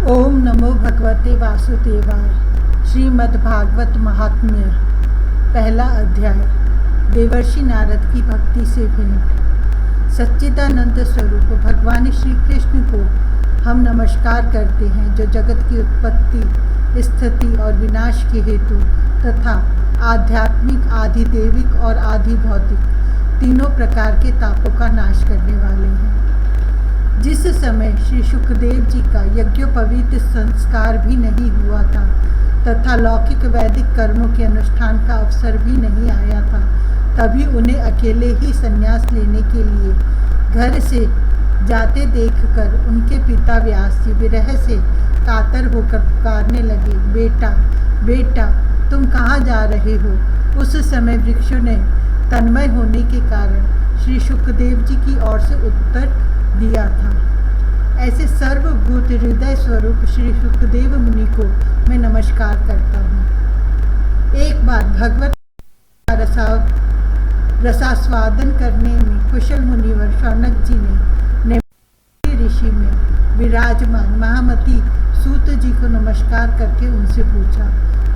ओम नमो भगवते वासुदेवाय। श्रीमद्भागवत महात्म्य, पहला अध्याय। देवर्षि नारद की भक्ति से भेंट। सच्चिदानंद स्वरूप भगवान श्री कृष्ण को हम नमस्कार करते हैं, जो जगत की उत्पत्ति, स्थिति और विनाश के हेतु तथा आध्यात्मिक, आधिदेविक और आधिभौतिक तीनों प्रकार के तापों का नाश करने वाले हैं। जिस समय श्री सुखदेव जी का यज्ञोपवीत संस्कार भी नहीं हुआ था तथा लौकिक वैदिक कर्मों के अनुष्ठान का अवसर भी नहीं आया था, तभी उन्हें अकेले ही संन्यास लेने के लिए घर से जाते देखकर उनके पिता व्यास जी विरह से कातर होकर पुकारने लगे, बेटा बेटा तुम कहाँ जा रहे हो। उस समय वृक्षों ने तन्मय होने के कारण श्री सुखदेव जी की ओर से उत्तर दिया था। ऐसे सर्वभूत हृदय स्वरूप श्री सुखदेव मुनि को मैं नमस्कार करता हूँ। एक बार भगवत रसास्वादन करने में कुशल मुनिवर शौनक जी ने ऋषि में विराजमान महामती सूत जी को नमस्कार करके उनसे पूछा।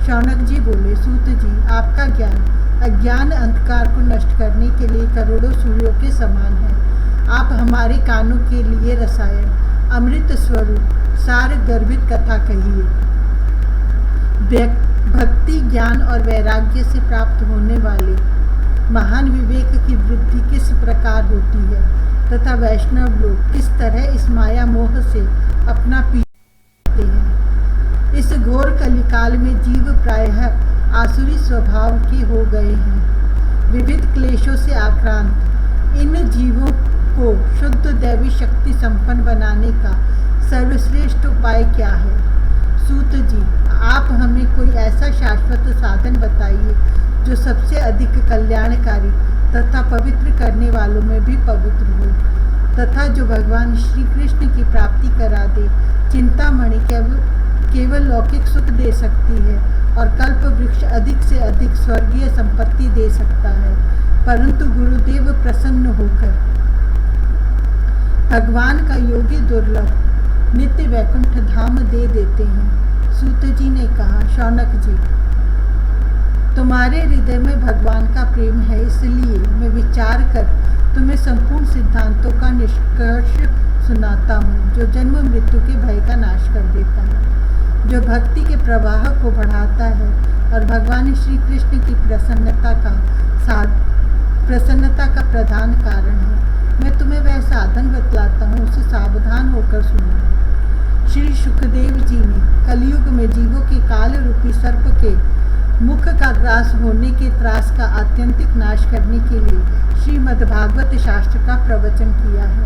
शौनक जी बोले, सूत जी, आपका ज्ञान अज्ञान अंधकार को नष्ट करने के लिए करोड़ों सूर्यों के समान है। आप हमारे कानों के लिए रसायन अमृत स्वरूप सार गर्भित कथा कहिए। भक्ति, ज्ञान और वैराग्य से प्राप्त होने वाले महान विवेक की वृद्धि किस प्रकार होती है तथा वैष्णव लोग किस तरह इस माया मोह से अपना पीछा करते हैं। इस घोर कलिकाल में जीव प्रायः आसुरी स्वभाव के हो गए हैं। विविध क्लेशों से आक्रांत इन जीवों को शुद्ध दैवी शक्ति संपन्न बनाने का सर्वश्रेष्ठ उपाय क्या है। सूत जी, आप हमें कोई ऐसा शाश्वत साधन बताइए जो सबसे अधिक कल्याणकारी तथा पवित्र करने वालों में भी पवित्र हो तथा जो भगवान श्री कृष्ण की प्राप्ति करा दे। चिंतामणि केवल लौकिक सुख दे सकती है और कल्प वृक्ष अधिक से अधिक स्वर्गीय संपत्ति दे सकता है, परंतु गुरुदेव प्रसन्न होकर भगवान का योगी दुर्लभ नित्य वैकुंठ धाम दे देते हैं। सूत जी ने कहा, शौनक जी, तुम्हारे हृदय में भगवान का प्रेम है, इसलिए मैं विचार कर तुम्हें संपूर्ण सिद्धांतों का निष्कर्ष सुनाता हूँ, जो जन्म मृत्यु के भय का नाश कर देता है, जो भक्ति के प्रवाह को बढ़ाता है और भगवान श्री कृष्ण की प्रसन्नता का प्रधान कारण है। मैं तुम्हें वह साधन बतलाता हूँ, उसे सावधान होकर सुनो। श्री सुखदेव जी ने कलयुग में जीवों के काल रूपी सर्प के मुख का ग्रास होने के त्रास का आत्यंतिक नाश करने के लिए श्रीमद्भागवत शास्त्र का प्रवचन किया है।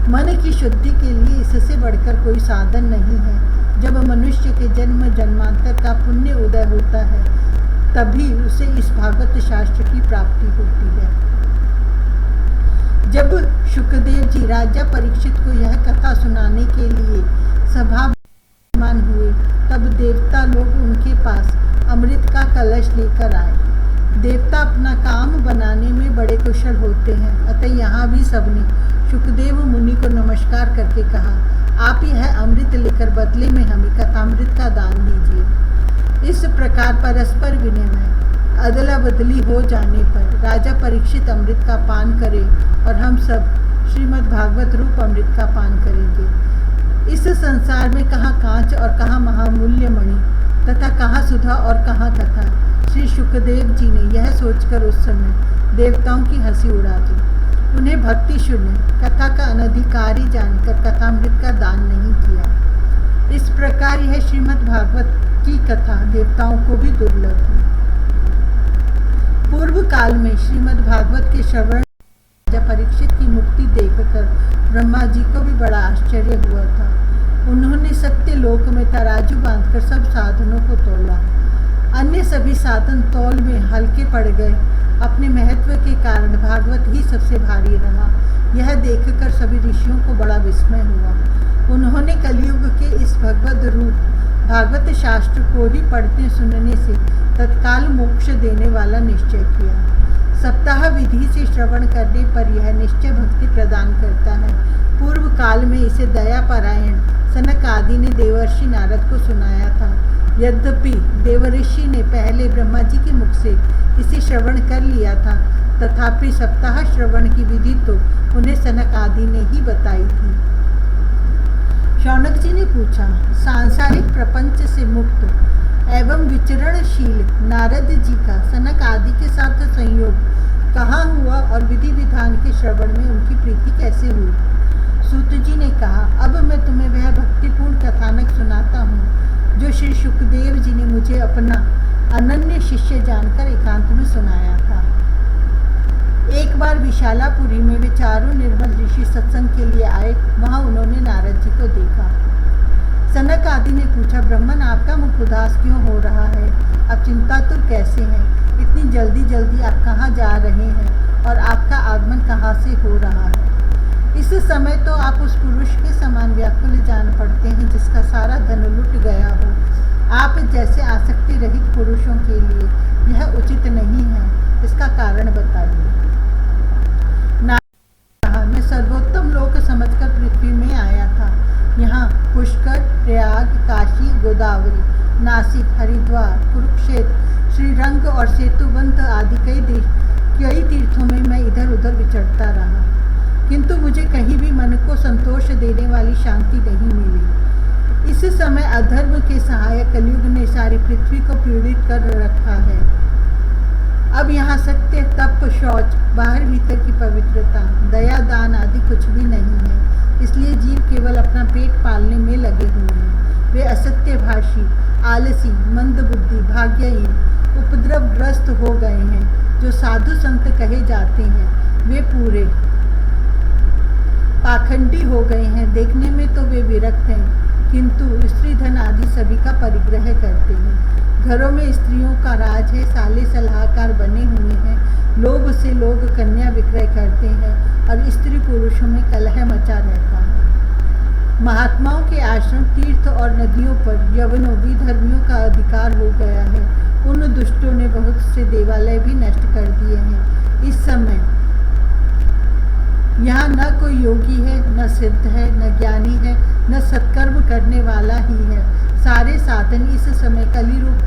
मन की शुद्धि के लिए इससे बढ़कर कोई साधन नहीं है। जब मनुष्य के जन्म जन्मांतर का पुण्य उदय होता है, तभी उसे इस भागवत शास्त्र की प्राप्ति होती है। जब सुखदेव जी राजा परीक्षित को यह कथा सुनाने के लिए सभा विराजमान हुए, तब देवता लोग उनके पास अमृत का कलश लेकर आए। देवता अपना काम बनाने में बड़े कुशल होते हैं, अतः यहाँ भी सबने सुखदेव मुनि को नमस्कार करके कहा, आप यह अमृत लेकर बदले में हमें कथामृत का दान दीजिए। इस प्रकार परस्पर विनिमय अदला बदली हो जाने पर राजा परीक्षित अमृत का पान करें और हम सब श्रीमद् भागवत रूप अमृत का पान करेंगे। इस संसार में कहाँ कांच और कहाँ महामूल्य मणि तथा कहाँ सुधा और कहाँ कथा। श्री सुखदेव जी ने यह सोचकर उस समय देवताओं की हंसी उड़ा दी। उन्हें भक्ति शून्य कथा का अनधिकारी जानकर कथामृत का दान नहीं किया। इस प्रकार यह श्रीमद् भागवत की कथा देवताओं को भी दुर्लभ है। पूर्व काल में श्रीमद् भागवत के श्रवण राजा परीक्षित की मुक्ति देखकर ब्रह्मा जी को भी बड़ा आश्चर्य हुआ था। उन्होंने सत्य लोक में तराजू बांधकर सब साधनों को तोला। अन्य सभी साधन तौल में हल्के पड़ गए। अपने महत्व के कारण भागवत ही सबसे भारी रहा। यह देखकर सभी ऋषियों को बड़ा विस्मय हुआ। उन्होंने कलयुग के इस भगवद रूप भागवत शास्त्र को ही पढ़ने सुनने से तत्काल मोक्ष देने वाला निश्चय किया। सप्ताह विधि से श्रवण करने पर यह निश्चय भक्ति प्रदान करता है। पूर्व काल में इसे दयापरायण सनक आदि आदि ने देवर्षि नारद को सुनाया था। यद्यपि देवर्षि ने पहले ब्रह्मा जी के मुख से इसे श्रवण कर लिया था, तथापि सप्ताह श्रवण की विधि तो उन्हें सनक आदि ने ही बताई थी। शौनक जी ने पूछा, सांसारिक प्रपंच से मुक्त एवं विचरणशील नारद जी का सनक आदि के साथ संयोग कहाँ हुआ और विधि विधान के श्रवण में उनकी प्रीति कैसे हुई? सूत जी ने कहा, अब मैं तुम्हें वह भक्तिपूर्ण कथानक सुनाता हूँ जो श्री शुकदेव जी ने मुझे अपना अनन्य शिष्य जानकर एकांत में सुनाया था। एक बार विशालापुरी में वे चारों निर्मल ऋषि सत्संग के लिए आए। वहां उन्होंने नारद जी को देखा। सनक आदि ने पूछा, ब्राह्मण आपका मुख उदास क्यों हो रहा है? आप चिंतातुर कैसे हैं? इतनी जल्दी जल्दी आप कहाँ जा रहे हैं और आपका आगमन कहाँ से हो रहा है? इस समय तो आप उस पुरुष के समान व्याकुल जान पड़ते हैं जिसका सारा धन लुट गया हो। आप जैसे आसक्ति रहित पुरुषों के लिए यह उचित नहीं है, इसका कारण बताइए। मैं सर्वोत्तम लोक समझकर पृथ्वी में आया था। यहाँ पुष्कर, प्रयाग, काशी, गोदावरी, नासिक, हरिद्वार, कुरुक्षेत्र, श्रीरंग और सेतुबंध आदि कई तीर्थों में मैं इधर उधर विचरता रहा, किंतु मुझे कहीं भी मन को संतोष देने वाली शांति नहीं मिली। इस समय अधर्म के सहायक कलयुग ने सारी पृथ्वी को पीड़ित कर रखा है। अब यहाँ सत्य, तप, शौच, बाहर भीतर की पवित्रता, दया, दान आदि कुछ भी नहीं है। इसलिए जीव केवल अपना पेट पालने में लगे हुए हैं। वे असत्यभाषी, आलसी, मंदबुद्धि, भाग्यहीन, उपद्रवग्रस्त हो गए हैं। जो साधु संत कहे जाते हैं वे पूरे पाखंडी हो गए हैं। देखने में तो वे विरक्त हैं, किंतु स्त्री धन आदि सभी का परिग्रह करते हैं। घरों में स्त्रियों का राज है, साले सलाहकार बने हुए हैं। लोभ से लोग कन्या विक्रय करते हैं और स्त्री पुरुषों में कलह मचा रहता है। महात्माओं के आश्रम, तीर्थ और नदियों पर यवनों, विधर्मियों का अधिकार हो गया है। उन दुष्टों ने बहुत से देवालय भी नष्ट कर दिए हैं। इस समय यहाँ न कोई योगी है, न सिद्ध है, न ज्ञानी है, न सत्कर्म करने वाला ही है। सारे साधन इस समय कली रूप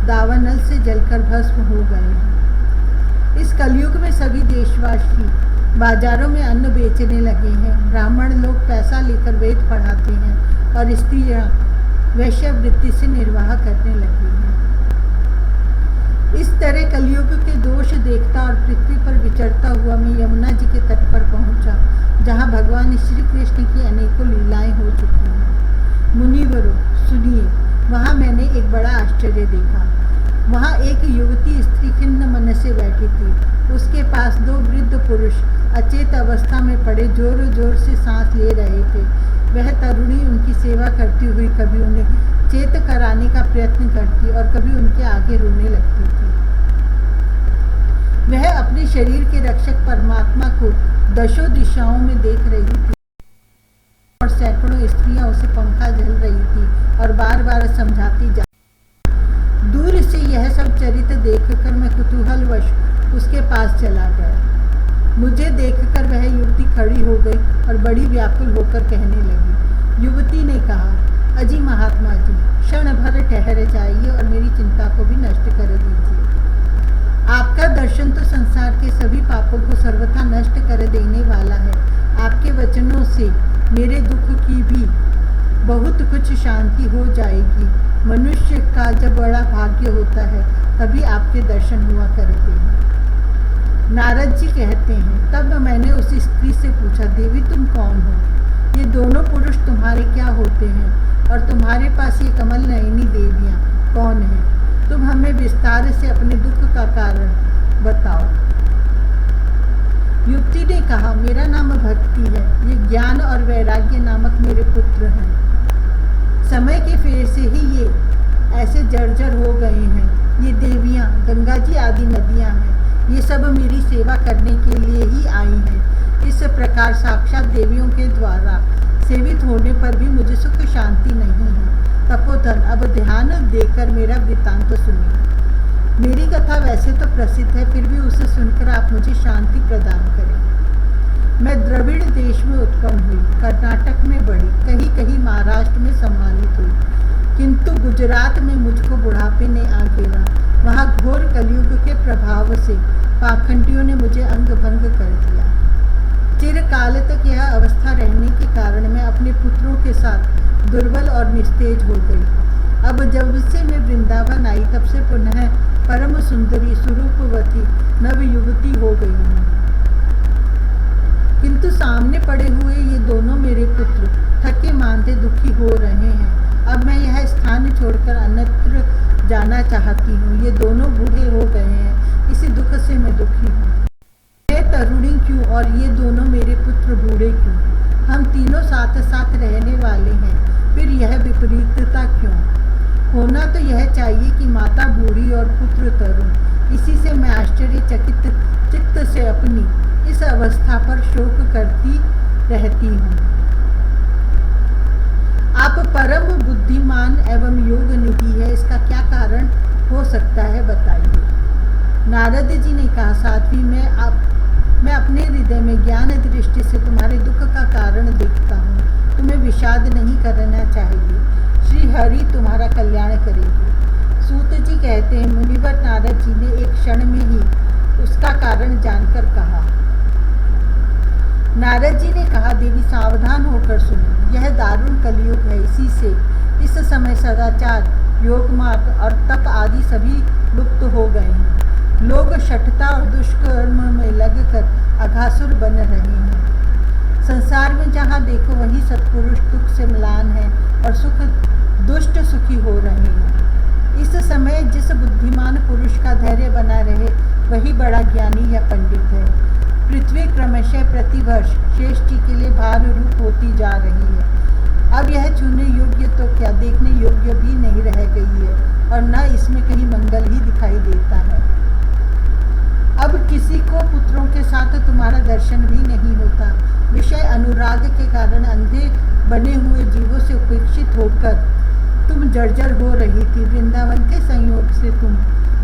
दावानल से जलकर भस्म हो गए हैं। इस कलयुग में सभी देशवासी बाजारों में अन्न बेचने लगे हैं। ब्राह्मण लोग पैसा लेकर वेद पढ़ाते हैं और स्त्रियां वैश्यवृत्ति से निर्वाह करने लगी हैं। इस तरह कलयुग के दोष देखता और पृथ्वी पर विचरता हुआ मैं यमुना जी के तट पर पहुंचा, जहां भगवान श्री कृष्ण की अनेकों लीलाएं हो चुकी हैं। मुनिवरों, सुनिए, वहां मैंने एक बड़ा आश्चर्य देखा। वहां एक युवती स्त्री खिन्न मन से बैठी थी। उसके पास दो वृद्ध पुरुष अचेत अवस्था में पड़े जोर जोर से सांस ले रहे थे। वह तरुणी उनकी सेवा करती हुई कभी उन्हें चेत कराने का प्रयत्न करती और कभी उनके आगे रोने लगती थी। वह अपने शरीर के रक्षक परमात्मा को दशों दिशाओं में देख रही थी और सैकड़ों स्त्रियां उसे पंखा झल रही थी और बार बार समझाती जा। दूर से यह सब चरित्र देखकर मैं कुतूहलवश उसके पास चला गया। मुझे देखकर वह युवती खड़ी हो गई और बड़ी व्याकुल होकर कहने लगी। युवती ने कहा, अजी महात्मा जी, क्षण भर ठहर जाइए और मेरी चिंता को भी नष्ट कर दीजिए। आपका दर्शन तो संसार के सभी पापों को सर्वथा नष्ट कर देने वाला है। आपके वचनों से मेरे दुख की भी बहुत कुछ शांति हो जाएगी। मनुष्य का जब बड़ा भाग्य होता है तभी आपके दर्शन हुआ करते हैं। नारद जी कहते हैं, तब मैंने उस स्त्री से पूछा, देवी तुम कौन हो? ये दोनों पुरुष तुम्हारे क्या होते हैं और तुम्हारे पास ये कमल नयनी देवियाँ कौन हैं? तुम हमें विस्तार से अपने दुख का कारण बताओ। युवती ने कहा, मेरा नाम भक्ति है। ये ज्ञान और वैराग्य नामक मेरे पुत्र हैं। समय के फेर से ही ये ऐसे जर्जर हो गए हैं। ये देवियाँ गंगा जी आदि नदियाँ हैं। ये सब मेरी सेवा करने के लिए ही आई हैं। इस प्रकार साक्षात देवियों के द्वारा सेवित होने पर भी मुझे सुख शांति नहीं है। तपोधन, अब ध्यान देकर मेरा वृत्तांत सुनिए। मेरी कथा वैसे तो प्रसिद्ध है, फिर भी उसे सुनकर आप मुझे शांति प्रदान करें। मैं द्रविड़ देश में उत्पन्न हुई, कर्नाटक में बढ़ी, कहीं कहीं महाराष्ट्र में सम्मानित हुई, किंतु गुजरात में मुझको बुढ़ापे ने आ घेरा। वहाँ घोर कलयुग के प्रभाव से पाखंडियों ने मुझे अंग भंग कर दिया। चिरकाल तक यह अवस्था रहने के कारण मैं अपने पुत्रों के साथ दुर्बल और निस्तेज हो गई। अब जब से मैं वृंदावन आई तब से पुनः परम सुंदरी स्वरूपवती नव युवती हो गई हूँ, किंतु सामने पड़े हुए ये दोनों मेरे पुत्र थके मांदे दुखी हो रहे हैं। अब मैं यह स्थान छोड़कर अन्यत्र जाना चाहती हूँ। ये दोनों बूढ़े हो गए हैं, इसी दुख से मैं दुखी हूँ। मैं तरुणी क्यों और ये दोनों मेरे पुत्र बूढ़े क्यों? हम तीनों साथ साथ रहने वाले हैं, फिर यह विपरीतता क्यों? होना तो यह चाहिए कि माता बूढ़ी और पुत्र तरुण। इसी से मैं आश्चर्यचकित चित्त से अपनी इस अवस्था पर शोक करती रहती हूँ। आप परम बुद्धिमान एवं योग निधि है, इसका क्या कारण हो सकता है, बताइए। नारद जी ने कहा, साध्वी, मैं अपने हृदय में ज्ञान दृष्टि से तुम्हारे दुख का कारण देखता हूँ। तुम्हें विषाद नहीं करना चाहिए, श्री हरि तुम्हारा कल्याण करेगी। सूत जी कहते हैं, मुनिवर नारद जी ने एक क्षण में ही उसका कारण जानकर कहा। नारद जी ने कहा, देवी सावधान होकर सुनो, यह दारुण कलयुग है। इसी से इस समय सदाचार, योग मार्ग और तप आदि सभी लुप्त हो गए हैं। लोग शठता और दुष्कर्म में लगकर अघासुर बन रहे हैं। संसार में जहाँ देखो वही सत्पुरुष दुख से म्लान है और दुष्ट सुखी हो रहे हैं। इस समय जिस बुद्धिमान पुरुष का धैर्य बना रहे वही बड़ा ज्ञानी या पंडित है। पृथ्वी क्रमशः प्रतिवर्ष श्रेष्ठी के लिए भार रूप होती जा रही है। अब यह छूने योग्य तो क्या, देखने योग्य भी नहीं रह गई है और न इसमें कहीं मंगल ही दिखाई देता है। अब किसी को पुत्रों के साथ तुम्हारा दर्शन भी नहीं होता। विषय अनुराग के कारण अंधे बने हुए जीवों से उपेक्षित होकर तुम जर्जर हो रही थी। वृंदावन के संयोग से तुम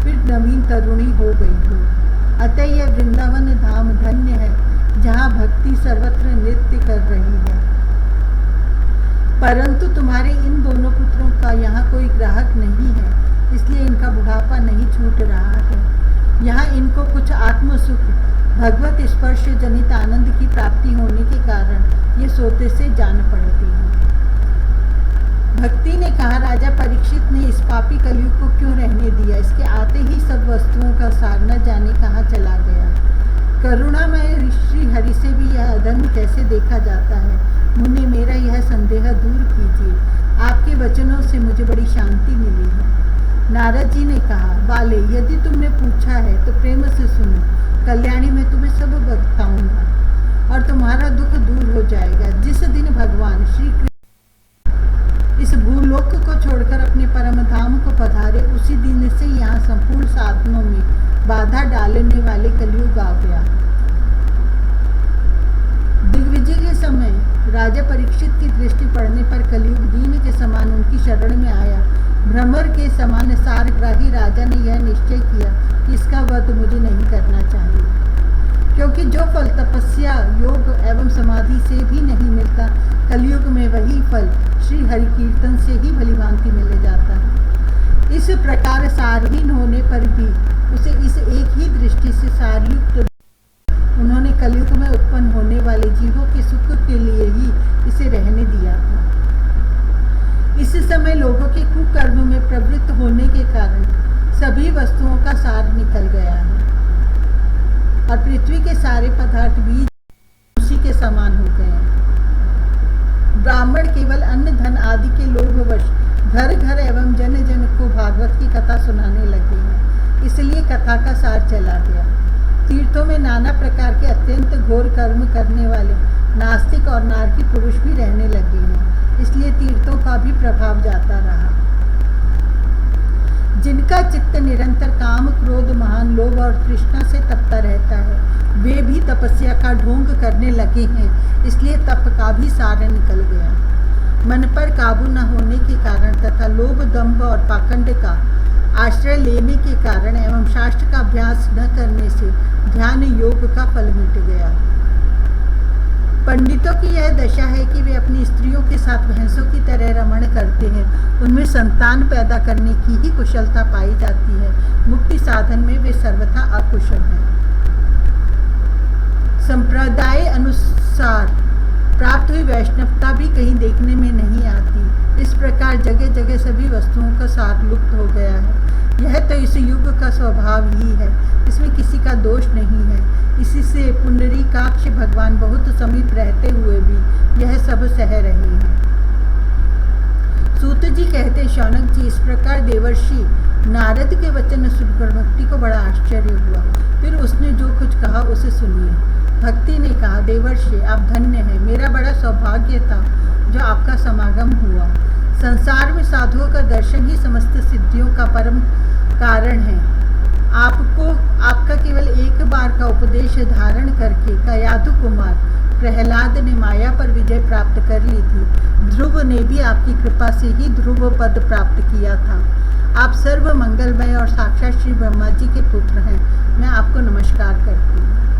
फिर नवीन तरुणी हो गई हो। अतः यह वृंदावन धाम धन्य है, जहाँ भक्ति सर्वत्र नृत्य कर रही है। परंतु तुम्हारे इन दोनों पुत्रों का यहाँ कोई ग्राहक नहीं है, इसलिए इनका बुढ़ापा नहीं छूट रहा है। यहाँ इनको कुछ आत्म सुख, भगवत स्पर्श जनित आनंद की प्राप्ति होने के कारण ये सोते से जान पड़ते हैं। भक्ति ने कहा, राजा परीक्षित ने इस पापी कलयुग को क्यों रहने दिया? इसके आते ही सब वस्तुओं का सार न जाने कहाँ चला गया। करुणामय श्री हरि से भी यह अधर्म कैसे देखा जाता है? मुन्ने, मेरा यह संदेह दूर कीजिए। आपके वचनों से मुझे बड़ी शांति मिली है। नारद जी ने कहा, बाले, यदि तुमने पूछा है तो प्रेम से सुनो। कल्याणी में तुम्हें सब बताऊंगा और तुम्हारा दुख दूर हो जाएगा। जिस दिन भगवान श्री कृष्ण इस भूलोक को छोड़कर अपने परम धाम को पधारे, उसी दिन से यहाँ संपूर्ण साधनों में बाधा डालने वाले कलयुग आ गया। दिग्विजय के समय राजा परीक्षित की दृष्टि पड़ने पर कलयुग दीन के समान उनकी शरण में आया। भ्रमर के समान सारग्राही राजा ने यह निश्चय किया कि इसका वध मुझे नहीं करना चाहिए, क्योंकि जो फल तपस्या, योग एवं समाधि से भी नहीं मिलता, कलयुग में वही फल श्री हरि कीर्तन से ही भलीभांति मिल जाता है। इस प्रकार सारहीन होने पर भी उसे इस एक ही दृष्टि से सारयुक्त उन्होंने कलयुग में उत्पन्न होने वाले जीवों के सुख के लिए ही इसे रहने दिया था। इस समय लोगों के कुकर्म में प्रवृत्त होने के कारण सभी वस्तुओं का सार निकल गया है और पृथ्वी के सारे पदार्थ भी उसी के समान हो गए हैं। ब्राह्मण केवल अन्न धन आदि के लोभवश घर घर एवं जन जन को भागवत की कथा सुनाने लगे हैं, इसलिए कथा का सार चला गया। तीर्थों में नाना प्रकार के अत्यंत घोर कर्म करने वाले नास्तिक और नारकी पुरुष भी रहने लगे हैं, इसलिए तीर्थों का भी प्रभाव जाता रहा। जिनका चित्त निरंतर काम, क्रोध, महान लोभ और तृष्णा से तपता रहता है, वे भी तपस्या का ढोंग करने लगे हैं, इसलिए तप का भी सार निकल गया। मन पर काबू न होने के कारण तथा लोभ, दंभ और पाखंड का आश्रय लेने के कारण एवं शास्त्र का अभ्यास न करने से ध्यान योग का फल मिट गया। पंडितों की यह दशा है कि वे अपनी स्त्रियों के साथ भैंसों की तरह रमण करते हैं। उनमें संतान पैदा करने की ही कुशलता पाई जाती है। मुक्ति साधन में वे सर्वथा अकुशल हैं। संप्रदाय अनुसार प्राप्त हुई वैष्णवता भी कहीं देखने में नहीं आती। इस प्रकार जगह जगह सभी वस्तुओं का सार लुप्त हो गया है। यह तो इस युग का स्वभाव ही है, इसमें किसी का दोष नहीं है। इसी से पुंडरीकाक्ष भगवान बहुत समीप रहते हुए भी यह सब सह रहे हैं। सूत जी कहते, शौनक जी, इस प्रकार देवर्षि नारद के वचन सुनकर भक्ति को बड़ा आश्चर्य हुआ। फिर उसने जो कुछ कहा उसे सुनिए। भक्ति ने कहा, देवर्षि, आप धन्य हैं। मेरा बड़ा सौभाग्य था जो आपका समागम हुआ। संसार में साधुओं का दर्शन ही समस्त सिद्धियों का परम कारण है। आपका केवल एक बार का उपदेश धारण करके कयाधु कुमार प्रहलाद ने माया पर विजय प्राप्त कर ली थी। ध्रुव ने भी आपकी कृपा से ही ध्रुव पद प्राप्त किया था। आप सर्व मंगलमय और साक्षात श्री ब्रह्मा जी के पुत्र हैं। मैं आपको नमस्कार करती हूँ।